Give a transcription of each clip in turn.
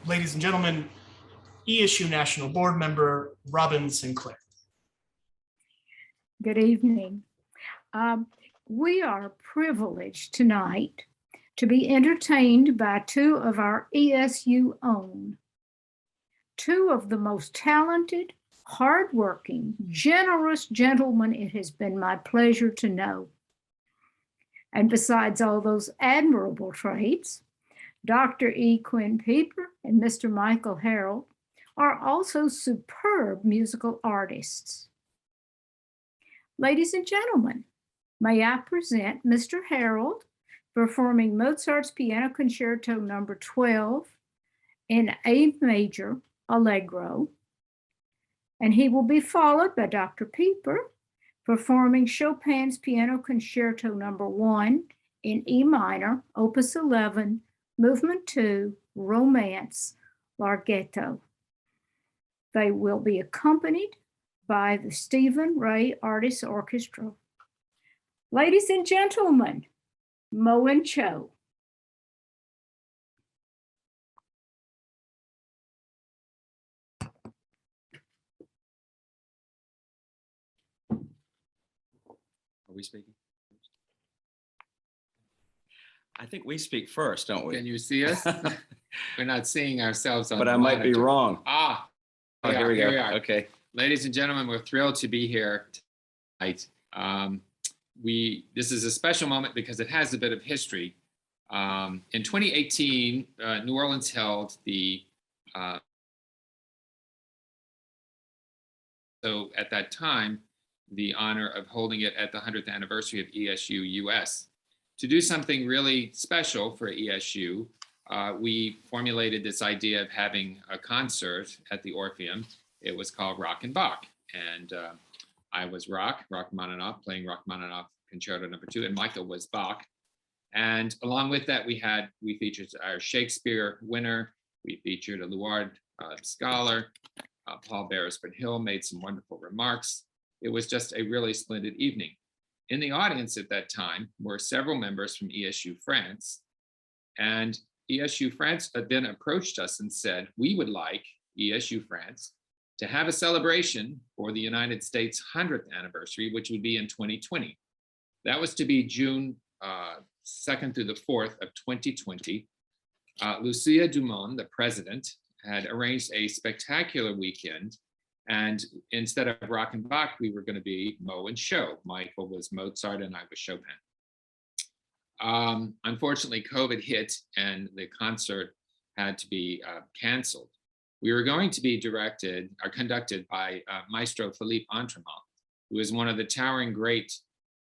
ladies and gentlemen, ESU National Board Member Robin Sinclair. Good evening. We are privileged tonight to be entertained by two of our ESU own. Two of the most talented, hardworking, generous gentlemen it has been my pleasure to know. And besides all those admirable traits, Dr. E. Quinn Peeper and Mr. Michael Harold are also superb musical artists. Ladies and gentlemen, may I present Mr. Harold performing Mozart's Piano Concerto No. 12 in A major allegro, and he will be followed by Dr. Peeper performing Chopin's Piano Concerto No. 1 in E minor, Opus 11, Movement 2, Romance, Larghetto. They will be accompanied by the Stephen Ray Artists Orchestra. Ladies and gentlemen, Mo and Cho. Are we speaking? I think we speak first, don't we? Can you see us? We're not seeing ourselves on But the I might be monitor. wrong. Ah, Oh, here we go. are. Okay. Ladies and gentlemen, we're thrilled to be here tonight. This is a special moment because it has a bit of history. In 2018, New Orleans held the so at that time, the honor of holding it at the 100th anniversary of ESU US. To do something really special for ESU, we formulated this idea of having a concert at the Orpheum. It was called Rock and Bach. And I was Rachmaninoff, playing Rachmaninoff Concerto No. 2, and Michael was Bach. And along with that, we featured our Shakespeare winner. We featured a Luard scholar. Paul Beresford-Hill made some wonderful remarks. It was just a really splendid evening. In the audience at that time were several members from ESU France. And ESU France then approached us and said, we would like ESU France to have a celebration for the United States 100th anniversary, which would be in 2020. That was to be June 2nd through the 4th of 2020. Lucia Dumont, the president, had arranged a spectacular weekend. And instead of Rock and Bach, we were going to be Mo and Show. Michael was Mozart and I was Chopin. Unfortunately, COVID hit and the concert had to be canceled. We were going to be conducted by Maestro Philippe Entremont, who is one of the towering great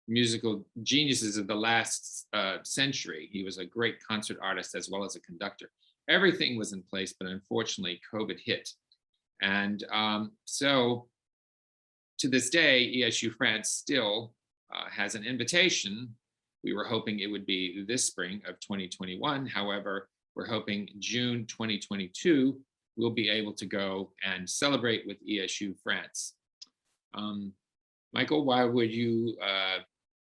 musical geniuses of the last century. He was a great concert artist as well as a conductor. Everything was in place, but unfortunately, COVID hit. And so to this day, ESU France still has an invitation. We were hoping it would be this spring of 2021. However, we're hoping June 2022, we'll be able to go and celebrate with ESU France. Michael, why would you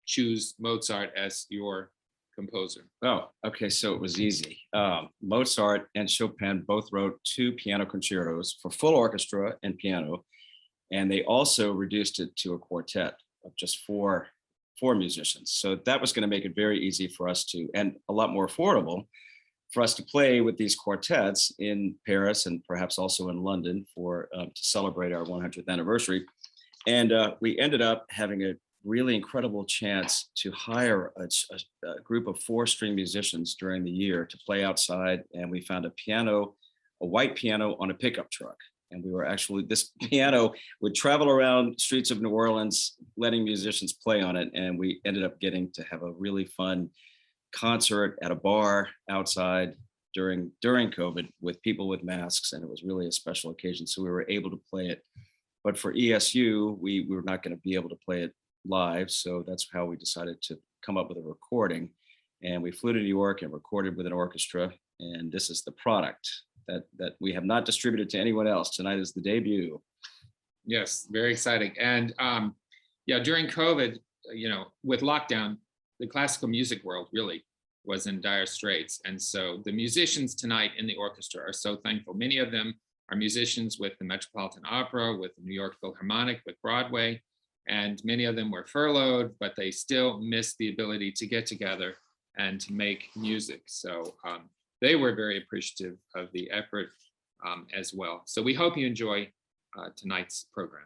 choose Mozart as your composer? Oh, okay. So it was easy. Mozart and Chopin both wrote 2 piano concertos for full orchestra and piano. And they also reduced it to a quartet of just four musicians. So that was going to make it very easy for us to, and a lot more affordable for us to play with these quartets in Paris and perhaps also in London to celebrate our 100th anniversary. And we ended up having a really incredible chance to hire a group of 4-string musicians during the year to play outside. And we found a white piano on a pickup truck. And we were this piano would travel around streets of New Orleans, letting musicians play on it. And we ended up getting to have a really fun concert at a bar outside during COVID with people with masks. And it was really a special occasion. So we were able to play it. But for ESU, we were not going to be able to play it live. So that's how we decided to come up with a recording. And we flew to New York and recorded with an orchestra. And this is the product that we have not distributed to anyone else. Tonight is the debut. Yes, very exciting. And yeah, during COVID, with lockdown, the classical music world really was in dire straits. And so the musicians tonight in the orchestra are so thankful. Many of them are musicians with the Metropolitan Opera, with the New York Philharmonic, with Broadway, and many of them were furloughed, but they still miss the ability to get together and to make music. So they were very appreciative of the effort as well. So we hope you enjoy tonight's program.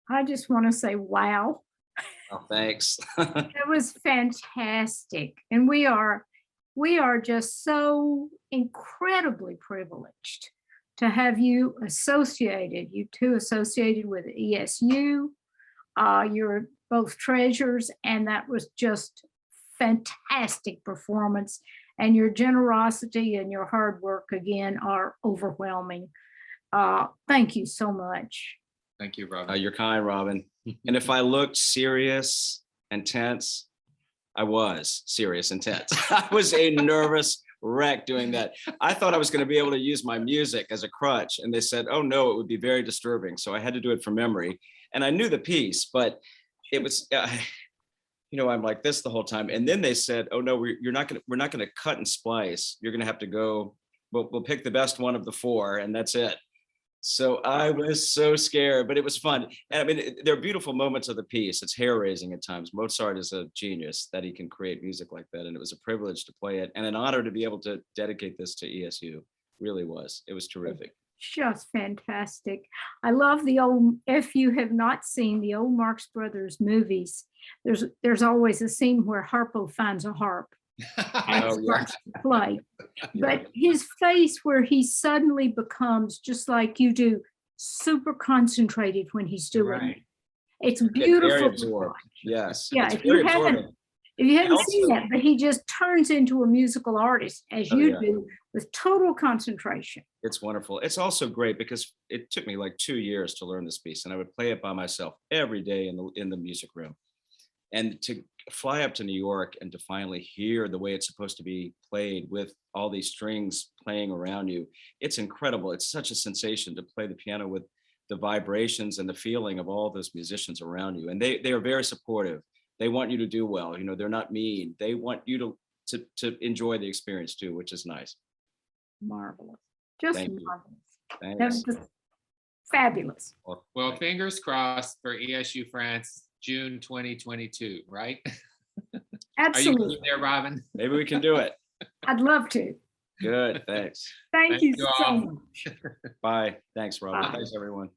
I just want to say, wow, Oh, thanks. it was fantastic. And we are just so incredibly privileged to have you two associated with ESU. You're both treasures, and that was just fantastic performance. And your generosity and your hard work again are overwhelming. Thank you so much. Thank you, Robin. You're kind, Robin. And if I looked serious and tense, I was serious and tense. I was a nervous wreck doing that. I thought I was going to be able to use my music as a crutch. And they said, oh, no, it would be very disturbing. So I had to do it from memory. And I knew the piece, but it was, I'm like this the whole time. And then they said, oh, no, we're not going to cut and splice. You're going to have to go, we'll pick the best one of the four, and that's it. So I was so scared, but it was fun. And I mean, there are beautiful moments of the piece. It's hair raising at times. Mozart is a genius that he can create music like that. And it was a privilege to play it and an honor to be able to dedicate this to ESU. Really was. It was terrific. Just fantastic. I love the old, if you have not seen the old Marx Brothers movies, there's always a scene where Harpo finds a harp and Oh, yeah. starts to play. But his face, where he suddenly becomes, just like you do, super concentrated when he's doing it. It's beautiful. Very to absorbed. watch. Yes. Yeah, It's if you very haven't absorbing. seen that, but he just turns into a musical artist, as Oh, you yeah. do, with total concentration. It's wonderful. It's also great because it took me like 2 years to learn this piece, and I would play it by myself every day in the music room. And to fly up to New York and to finally hear the way it's supposed to be played with all these strings playing around you, it's incredible. It's such a sensation to play the piano with the vibrations and the feeling of all those musicians around you. And they are very supportive. They want you to do well. They're not mean. They want you to enjoy the experience too, which is nice. Marvelous. Just Thank you. marvelous. That was Thanks. just fabulous. Well, fingers crossed for ESU France, June 2022, right? Are you Absolutely. there, Robin? Maybe we can do it. I'd love to. Good. Thanks. Thank Thank you you so all. much. Bye. Thanks, Robin. Bye. Thanks, everyone.